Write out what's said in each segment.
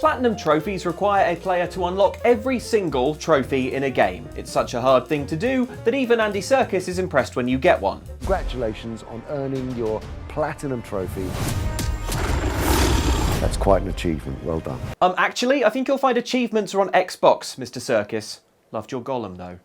Platinum trophies require a player to unlock every single trophy in a game. It's such a hard thing to do that even Andy Serkis is impressed when you get one. Congratulations on earning your Platinum trophy. That's quite an achievement, well done. Actually, I think you'll find achievements are on Xbox, Mr. Serkis. Loved your Gollum though.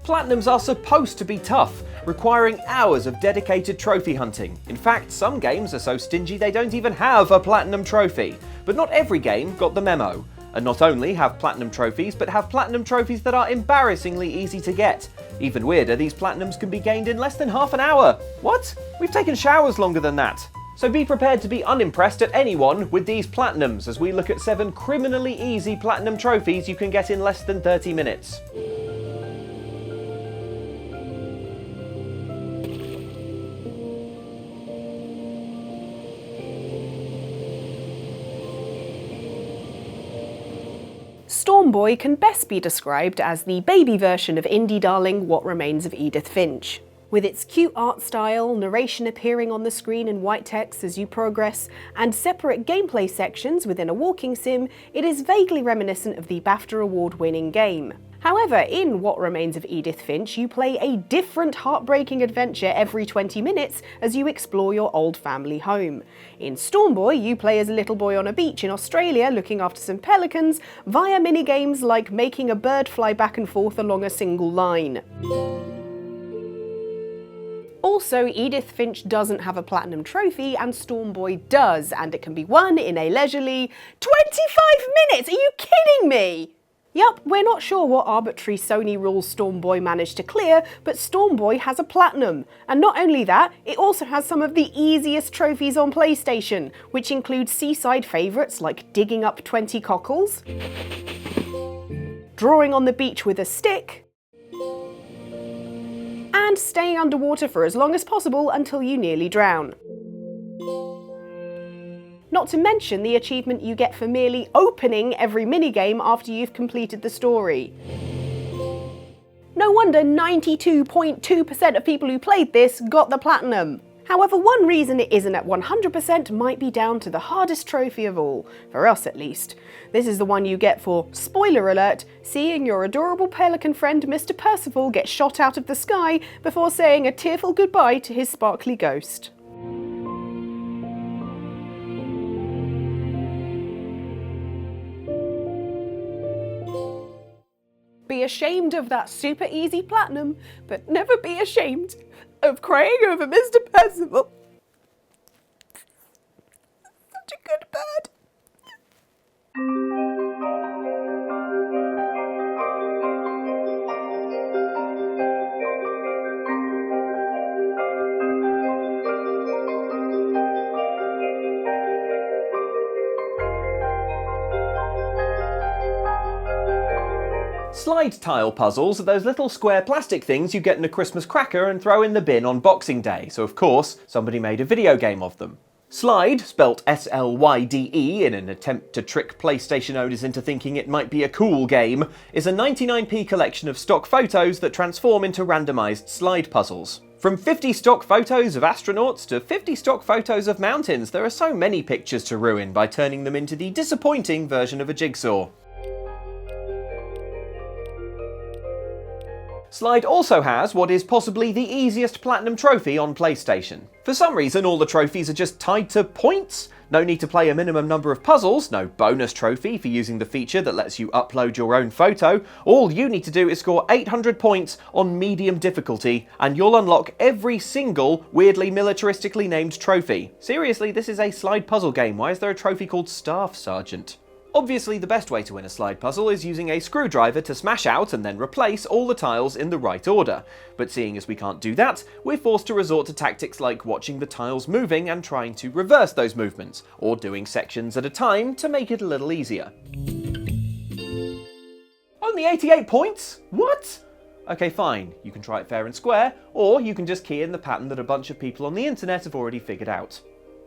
Platinums are supposed to be tough, requiring hours of dedicated trophy hunting. In fact, some games are so stingy they don't even have a Platinum trophy. But not every game got the memo. And not only have Platinum trophies, but have Platinum trophies that are embarrassingly easy to get. Even weirder, these Platinums can be gained in less than half an hour. What? We've taken showers longer than that. So be prepared to be unimpressed at anyone with these Platinums as we look at 7 criminally easy Platinum trophies you can get in less than 30 minutes. Stormboy can best be described as the baby version of indie darling What Remains of Edith Finch. With its cute art style, narration appearing on the screen in white text as you progress, and separate gameplay sections within a walking sim, it is vaguely reminiscent of the BAFTA award-winning game. However, in What Remains of Edith Finch, you play a different heartbreaking adventure every 20 minutes as you explore your old family home. In Stormboy, you play as a little boy on a beach in Australia looking after some pelicans via minigames like making a bird fly back and forth along a single line. Also, Edith Finch doesn't have a Platinum trophy and Stormboy does, and it can be won in a leisurely 25 minutes! Are you kidding me? Yup, we're not sure what arbitrary Sony rules Stormboy managed to clear, but Stormboy has a Platinum. And not only that, it also has some of the easiest trophies on PlayStation, which include seaside favourites like digging up 20 cockles, drawing on the beach with a stick, and staying underwater for as long as possible until you nearly drown. Not to mention the achievement you get for merely opening every minigame after you've completed the story. No wonder 92.2% of people who played this got the Platinum. However, one reason it isn't at 100% might be down to the hardest trophy of all, for us at least. This is the one you get for, spoiler alert, seeing your adorable pelican friend Mr. Percival get shot out of the sky before saying a tearful goodbye to his sparkly ghost. Be ashamed of that super easy Platinum, but never be ashamed of crying over Mr. Percival. Such a good bird. Slide tile puzzles are those little square plastic things you get in a Christmas cracker and throw in the bin on Boxing Day, so of course somebody made a video game of them. Slide, spelt S-L-Y-D-E in an attempt to trick PlayStation owners into thinking it might be a cool game, is a 99p collection of stock photos that transform into randomised slide puzzles. From 50 stock photos of astronauts to 50 stock photos of mountains, there are so many pictures to ruin by turning them into the disappointing version of a jigsaw. Slide also has what is possibly the easiest Platinum trophy on PlayStation. For some reason, all the trophies are just tied to points. No need to play a minimum number of puzzles, no bonus trophy for using the feature that lets you upload your own photo. All you need to do is score 800 points on medium difficulty, and you'll unlock every single weirdly militaristically named trophy. Seriously, this is a slide puzzle game. Why is there a trophy called Staff Sergeant? Obviously, the best way to win a slide puzzle is using a screwdriver to smash out and then replace all the tiles in the right order. But seeing as we can't do that, we're forced to resort to tactics like watching the tiles moving and trying to reverse those movements, or doing sections at a time to make it a little easier. Only 88 points? What? Okay, fine, you can try it fair and square, or you can just key in the pattern that a bunch of people on the internet have already figured out.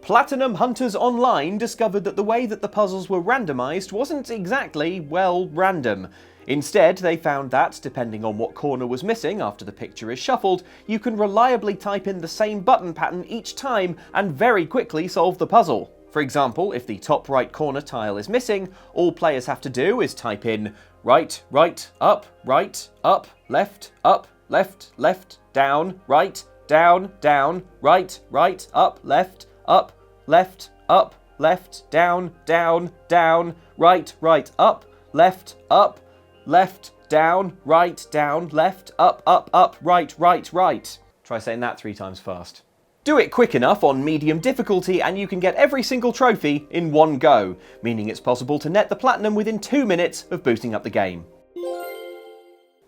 Platinum Hunters Online discovered that the way that the puzzles were randomised wasn't exactly, well, random. Instead, they found that, depending on what corner was missing after the picture is shuffled, you can reliably type in the same button pattern each time and very quickly solve the puzzle. For example, if the top right corner tile is missing, all players have to do is type in right, up, left, down, right, down, right, up, left, down, right, up, left, down, left, up, right. Try saying that 3 times fast. Do it quick enough on medium difficulty and you can get every single trophy in one go, meaning it's possible to net the platinum within 2 minutes of booting up the game.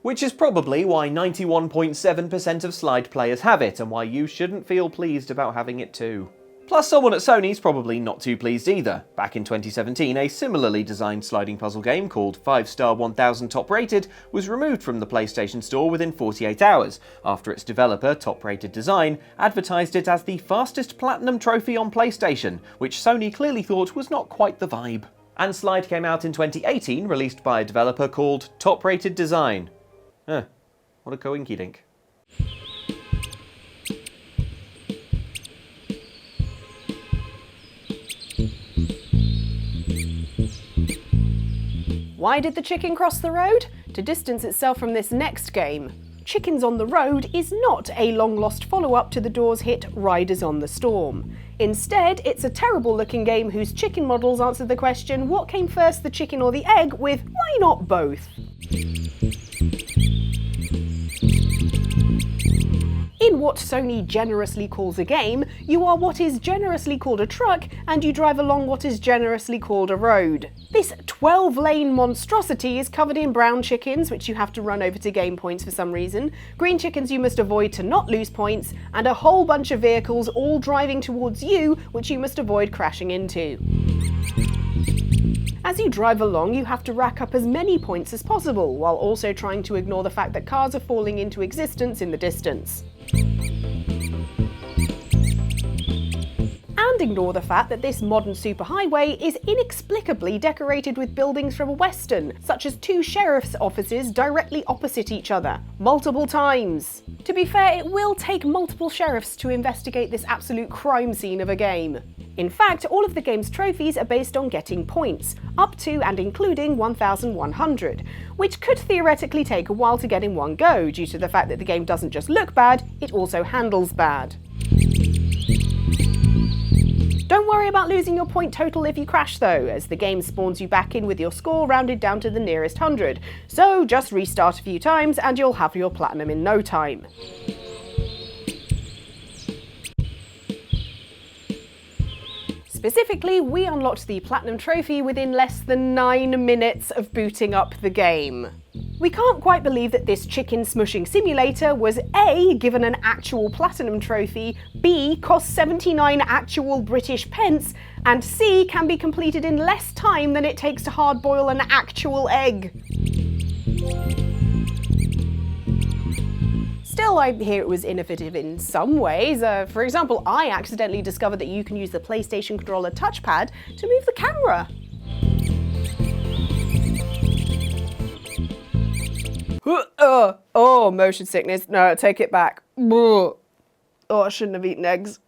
Which is probably why 91.7% of Slide players have it, and why you shouldn't feel pleased about having it too. Plus, someone at Sony's probably not too pleased either. Back in 2017, a similarly designed sliding puzzle game called 5-Star 1000 Top Rated was removed from the PlayStation Store within 48 hours, after its developer, Top Rated Design, advertised it as the fastest platinum trophy on PlayStation, which Sony clearly thought was not quite the vibe. And Slide came out in 2018, released by a developer called Top Rated Design. What a coinky dink. Why did the chicken cross the road? To distance itself from this next game. Chickens on the Road is not a long-lost follow-up to the Doors hit Riders on the Storm. Instead, it's a terrible-looking game whose chicken models answer the question, what came first, the chicken or the egg, with why not both? In what Sony generously calls a game, you are what is generously called a truck, and you drive along what is generously called a road. This 12-lane monstrosity is covered in brown chickens, which you have to run over to gain points for some reason, green chickens you must avoid to not lose points, and a whole bunch of vehicles all driving towards you, which you must avoid crashing into. As you drive along, you have to rack up as many points as possible, while also trying to ignore the fact that cars are falling into existence in the distance. And ignore the fact that this modern superhighway is inexplicably decorated with buildings from a western, such as 2 sheriff's offices directly opposite each other, multiple times. To be fair, it will take multiple sheriffs to investigate this absolute crime scene of a game. In fact, all of the game's trophies are based on getting points, up to and including 1,100, which could theoretically take a while to get in one go, due to the fact that the game doesn't just look bad, it also handles bad. Don't worry about losing your point total if you crash though, as the game spawns you back in with your score rounded down to the nearest 100, so just restart a few times and you'll have your platinum in no time. Specifically, we unlocked the Platinum Trophy within less than 9 minutes of booting up the game. We can't quite believe that this chicken smushing simulator was A, given an actual Platinum Trophy, B, cost 79 actual British pence, and C, can be completed in less time than it takes to hard-boil an actual egg. Still, I hear it was innovative in some ways. For example, I accidentally discovered that you can use the PlayStation controller touchpad to move the camera. Oh, motion sickness. No, take it back. Oh, I shouldn't have eaten eggs.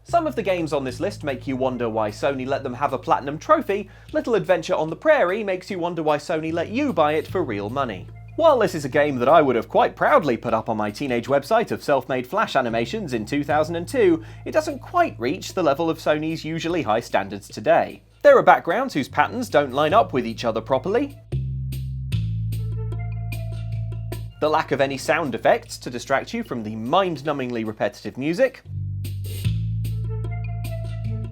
Some of the games on this list make you wonder why Sony let them have a platinum trophy. Little Adventure on the Prairie makes you wonder why Sony let you buy it for real money. While this is a game that I would have quite proudly put up on my teenage website of self-made Flash animations in 2002, it doesn't quite reach the level of Sony's usually high standards today. There are backgrounds whose patterns don't line up with each other properly, the lack of any sound effects to distract you from the mind-numbingly repetitive music,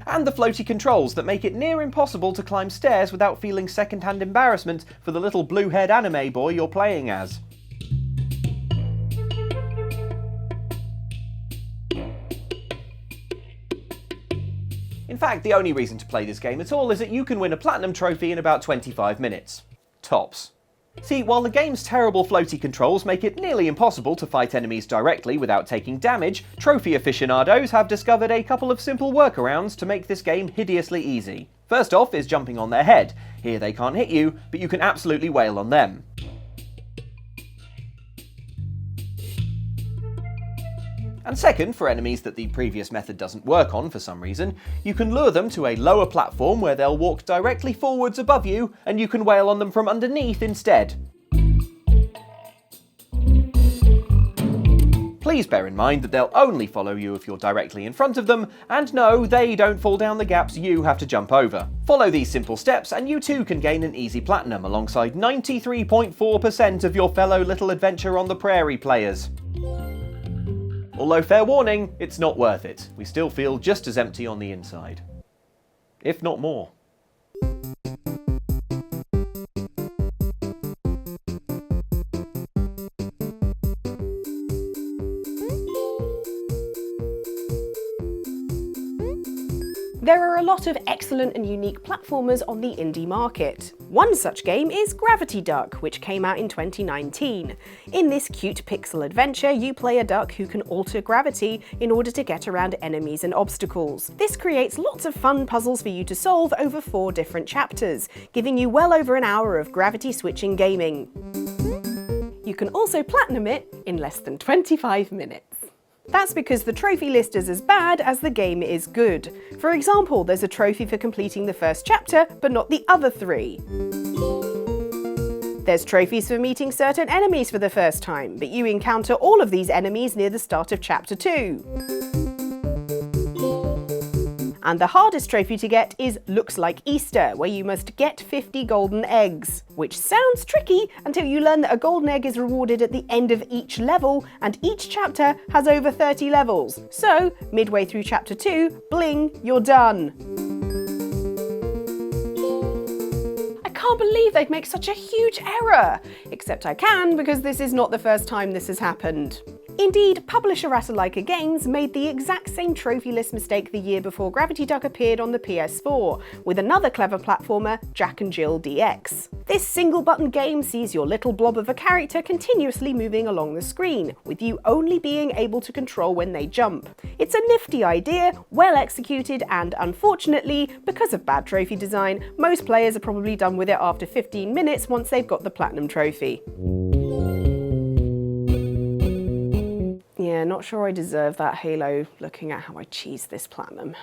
and the floaty controls that make it near impossible to climb stairs without feeling second-hand embarrassment for the little blue-haired anime boy you're playing as. In fact, the only reason to play this game at all is that you can win a platinum trophy in about 25 minutes. Tops. See, while the game's terrible floaty controls make it nearly impossible to fight enemies directly without taking damage, trophy aficionados have discovered a couple of simple workarounds to make this game hideously easy. First off is jumping on their head. Here they can't hit you, but you can absolutely wail on them. And second, for enemies that the previous method doesn't work on for some reason, you can lure them to a lower platform where they'll walk directly forwards above you, and you can wail on them from underneath instead. Please bear in mind that they'll only follow you if you're directly in front of them, and no, they don't fall down the gaps you have to jump over. Follow these simple steps and you too can gain an easy platinum alongside 93.4% of your fellow Little Adventure on the Prairie players. Although fair warning, it's not worth it. We still feel just as empty on the inside. If not more. There are a lot of excellent and unique platformers on the indie market. One such game is Gravity Duck, which came out in 2019. In this cute pixel adventure, you play a duck who can alter gravity in order to get around enemies and obstacles. This creates lots of fun puzzles for you to solve over 4 different chapters, giving you well over an hour of gravity switching gaming. You can also platinum it in less than 25 minutes. That's because the trophy list is as bad as the game is good. For example, there's a trophy for completing the first chapter, but not the other 3. There's trophies for meeting certain enemies for the first time, but you encounter all of these enemies near the start of chapter 2. And the hardest trophy to get is Looks Like Easter, where you must get 50 golden eggs. Which sounds tricky until you learn that a golden egg is rewarded at the end of each level, and each chapter has over 30 levels. So, midway through chapter 2, bling, you're done. I can't believe they'd make such a huge error! Except I can, because this is not the first time this has happened. Indeed, publisher Ratalaika Games made the exact same trophy list mistake the year before Gravity Duck appeared on the PS4, with another clever platformer, Jack and Jill DX. This single-button game sees your little blob of a character continuously moving along the screen, with you only being able to control when they jump. It's a nifty idea, well executed, and unfortunately, because of bad trophy design, most players are probably done with it after 15 minutes once they've got the platinum trophy. Yeah, not sure I deserve that halo, looking at how I cheesed this platinum.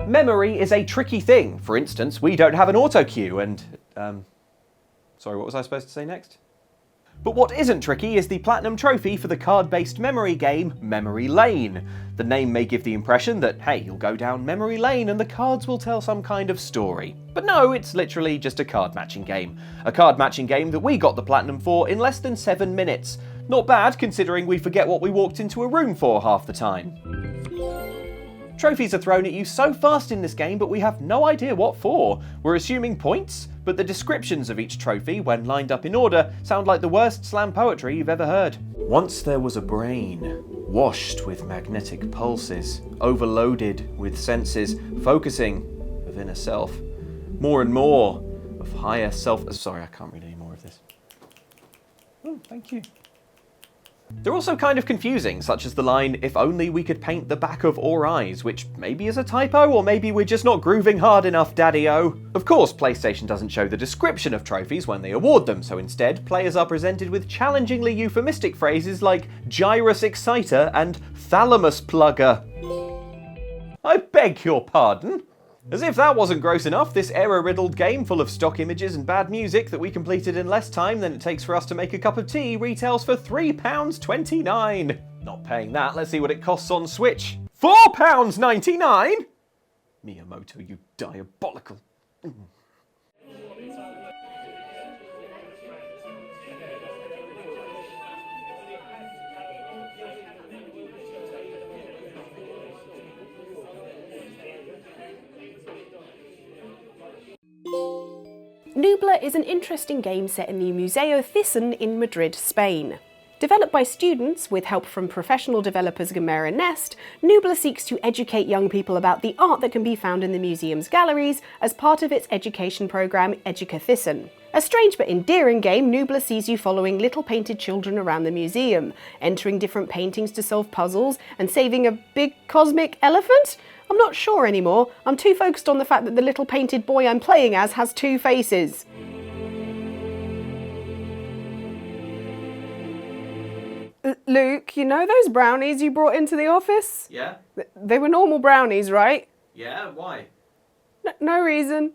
Memory is a tricky thing. For instance, we don't have an auto cue and... Sorry, what was I supposed to say next? But what isn't tricky is the platinum trophy for the card-based memory game, Memory Lane. The name may give the impression that, hey, you'll go down memory lane and the cards will tell some kind of story. But no, it's literally just a card matching game. A card matching game that we got the platinum for in less than 7 minutes. Not bad, considering we forget what we walked into a room for half the time. Trophies are thrown at you so fast in this game, but we have no idea what for. We're assuming points, but the descriptions of each trophy, when lined up in order, sound like the worst slam poetry you've ever heard. Once there was a brain, washed with magnetic pulses, overloaded with senses, focusing within a self. More and more of higher self... Sorry, I can't read any more of this. Oh, thank you. They're also kind of confusing, such as the line, "If only we could paint the back of our eyes," which maybe is a typo, or maybe we're just not grooving hard enough, daddy-o. Of course, PlayStation doesn't show the description of trophies when they award them, so instead, players are presented with challengingly euphemistic phrases like gyrus exciter and thalamus plugger. I beg your pardon? As if that wasn't gross enough, this error-riddled game full of stock images and bad music that we completed in less time than it takes for us to make a cup of tea retails for £3.29. Not paying that, let's see what it costs on Switch. £4.99? Miyamoto, you diabolical... Nubla is an interesting game set in the Museo Thyssen in Madrid, Spain. Developed by students with help from professional developers Gamera and Nest, Nubla seeks to educate young people about the art that can be found in the museum's galleries as part of its education programme Educathissen. A strange but endearing game, Nubla sees you following little painted children around the museum, entering different paintings to solve puzzles, and saving a big cosmic elephant? I'm not sure anymore. I'm too focused on the fact that the little painted boy I'm playing as has 2 faces. Luke, you know those brownies you brought into the office? Yeah? They were normal brownies, right? Yeah, why? No reason.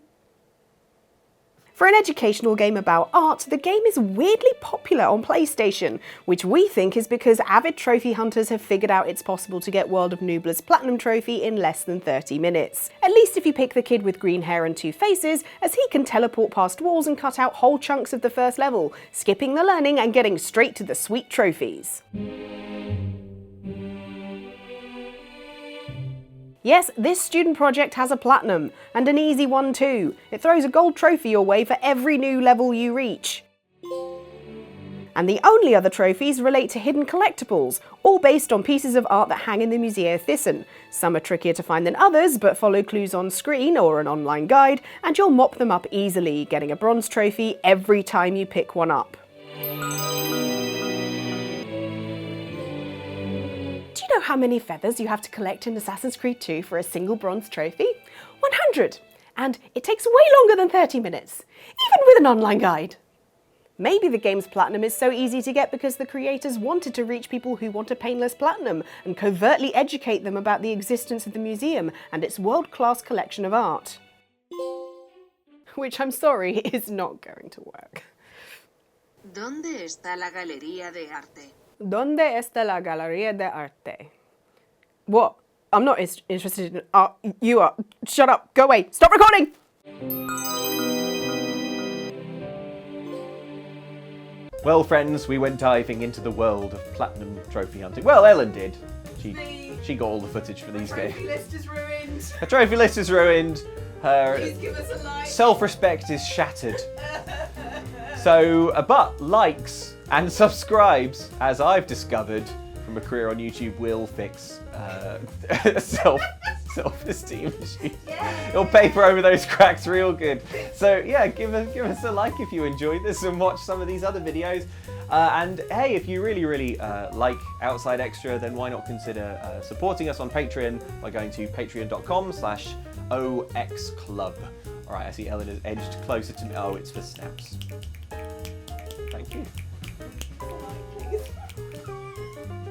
For an educational game about art, the game is weirdly popular on PlayStation, which we think is because avid trophy hunters have figured out it's possible to get World of Nubla's Platinum Trophy in less than 30 minutes. At least if you pick the kid with green hair and 2 faces, as he can teleport past walls and cut out whole chunks of the first level, skipping the learning and getting straight to the sweet trophies. Yes, this student project has a platinum, and an easy one too. It throws a gold trophy your way for every new level you reach. And the only other trophies relate to hidden collectibles, all based on pieces of art that hang in the Musea Thyssen. Some are trickier to find than others, but follow clues on screen or an online guide, and you'll mop them up easily, getting a bronze trophy every time you pick one up. Do you know how many feathers you have to collect in Assassin's Creed 2 for a single bronze trophy? 100! And it takes way longer than 30 minutes, even with an online guide. Maybe the game's platinum is so easy to get because the creators wanted to reach people who want a painless platinum and covertly educate them about the existence of the museum and its world-class collection of art. Which I'm sorry is not going to work. ¿Dónde está la galería de arte? ¿Dónde está la galería de arte? What? I'm not interested in art. You are. Shut up. Go away. Stop recording! Well, friends, we went diving into the world of platinum trophy hunting. Well, Ellen did. She got all the footage for these games. Her trophy list is ruined. Her trophy list is ruined. Her Please give us a like. self-respect is shattered. So, but likes and subscribes, as I've discovered from a career on YouTube, will fix self-esteem issues. It'll paper over those cracks real good. So yeah, give us a like if you enjoyed this and watch some of these other videos. And hey, if you really like Outside Xtra, then why not consider supporting us on Patreon by going to patreon.com/OXClub. All right, I see Ellen has edged closer to me. Oh, it's for snaps. Thank you.